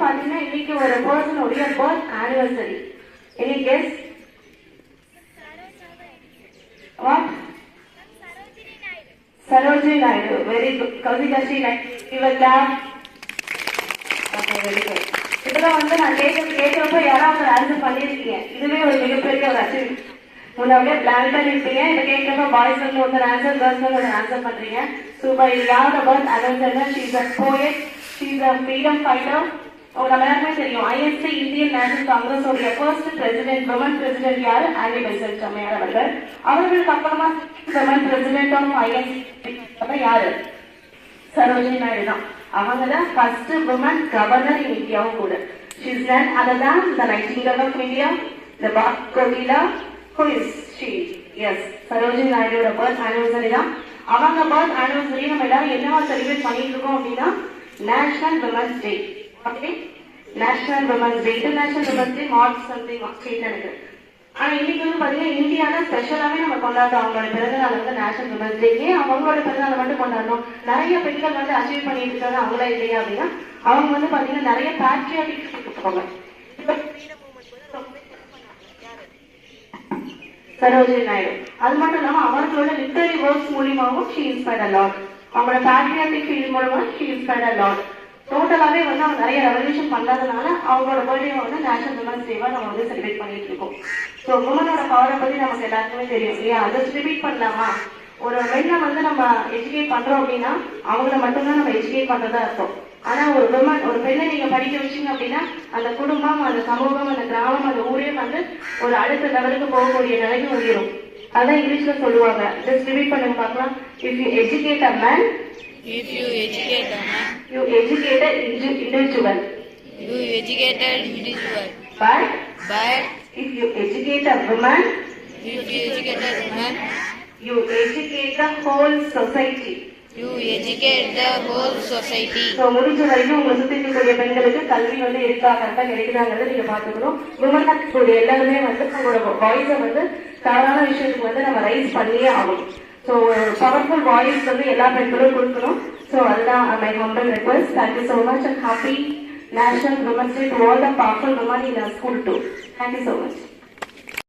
பாத்தீங்கன்னா இன்னைக்கு ஒரு பர்சனுடைய birth anniversary. Any guess? What? Sarojini Naidu. Very good. Kousikasri Naidu clap. Okay, very good. இதெல்லாம் வந்து நான் கேட்கிறப்ப யாராவது ஆன்சர் பண்ணிருக்கீங்க. இதுவே ஒரு மிகப்பெரிய ஒரு அச்சீவ்மெண்ட். முன்னாடியே பிளான் பண்ணிருப்பீங்க. இதை கேட்கிறப்ப பாய்ஸ் வந்து ஒருத்தர் ஆன்சர், கேர்ள்ஸ் வந்து ஒரு ஆன்சர் பண்றீங்க. சூப்பர். இது யாரோட birth anniversary? She is a poet, she is a freedom fighter. உங்களுக்கு எல்லாருமே தெரியும், ஐஎன்சி இந்தியன் நேஷனல் காங்கிரஸ் உடைய ஃபர்ஸ்ட் பிரசிடென்ட், விமன் பிரசிடென்ட் யாரு? ஆனி பெசன்ட் அம்மையார் அவர்கள். அவர்களுக்கு அப்புறமா விமன் பிரசிடென்ட் ஆஃப் ஐஎன்சி யாரு? சரோஜினி நாயுடு தான். அவங்க தான் ஃபர்ஸ்ட் விமன் கவர்னர் இன் இந்தியாவும் கூட. She is none other than the Nightingale of India, the Bhagavad. Who is she? Yes, Sarojini நாயுடுவோட பர்த் ஆனிவர்சரி தான். அவங்க பர்த் ஆனிவர்சரி நம்ம எல்லாரும் என்னவா செலிப்ரேட் பண்ணிட்டு இருக்கோம் அப்படின்னா நேஷனல் விமன்ஸ் டே. ஓகே, நேஷனல் விமன்ஸ் டே. International women's day March something state இருக்கு. ஆனா இன்னைக்கு வந்து பாத்தீங்கன்னா இந்தியால ஸ்பெஷலாவே நம்ம கொண்டாடுறோம் அவங்களோட பிறந்தநாள் வந்து நேஷனல் விமன்ஸ் டே. ஏன் அவங்களோட பிறந்தநாள் மட்டும் கொண்டாடணும்? நிறைய பெண்கள் வந்து அச்சீவ் பண்ணிட்டு இருக்காங்க அவங்களா இல்லையா அப்படின்னா அவங்க வந்து பாத்தீங்கன்னா நிறைய பேட்ரியாட்டிக் இருக்காங்க. சரோஜினி நாயுடு. அது மட்டும் இல்லாம அவர்களோட லிட்டரரி ஒர்க்ஸ் மூலியமாகவும் ஷீ இன்ஸ்பயர்ட் அ லாட். அவங்களோட பேட்ரியாட்டிக் ஃபீல் மூலமா ஷீ இன்ஸ்பயர்ட் அ லாட். டோட்டலாவே வந்து அவங்க நிறைய ரெவல்யூஷன் பண்ணாதனால அவங்களோட பர்த்டே வந்து நேஷனல் விமன்ஸ் டேவா நம்ம வந்து செலிப்ரேட் பண்ணிட்டு இருக்கோம். ஸோ உமனோட பவரை பத்தி நமக்கு எல்லாருக்குமே தெரியும் இல்லையா? அதை ரிப்பீட் பண்ணலாமா? ஒரு பெண்ணை வந்து நம்ம எஜுகேட் பண்றோம் அப்படின்னா அவங்கள மட்டும்தான் நம்ம எஜுகேட் பண்றதா இருக்கும். ஆனா ஒரு விமன், ஒரு பெண்ணை நீங்க படிக்க வச்சீங்க அப்படின்னா அந்த குடும்பம், அந்த சமூகம், அந்த கிராமம், அந்த ஊரே வந்து ஒரு அடுத்த லெவலுக்கு போகக்கூடிய நிலைக்கு உயரும். அதான் இங்கிலீஷ்ல சொல்லுவாங்க. ஜஸ்ட் ரிப்பீட் பண்ணுங்க பார்க்கலாம். If you educate a man, you educate an individual. But if you educate a woman, you educate the whole society. So முடிஞ்ச வரைக்கும் உங்களை சுத்தி இருக்கக்கூடிய பெண்களுக்கு கல்வி வந்து இருக்கா, கரெக்டா கிடைக்குதாங்கிறத நீங்க பாத்துக்கணும். விமன் எல்லாருமே வந்து உங்களோட வாய்ஸை வந்து தவறான விஷயத்துக்கு வந்து நம்ம ரைஸ் பண்ணியே ஆகணும். ஸோ பவர்ஃபுல் வாய்ஸ் வந்து எல்லா பெண்களும் கொடுக்கணும். ஸோ அதுதான் my humble request. Thank you so much and happy national women's day to all the powerful women in school too. Thank you so much.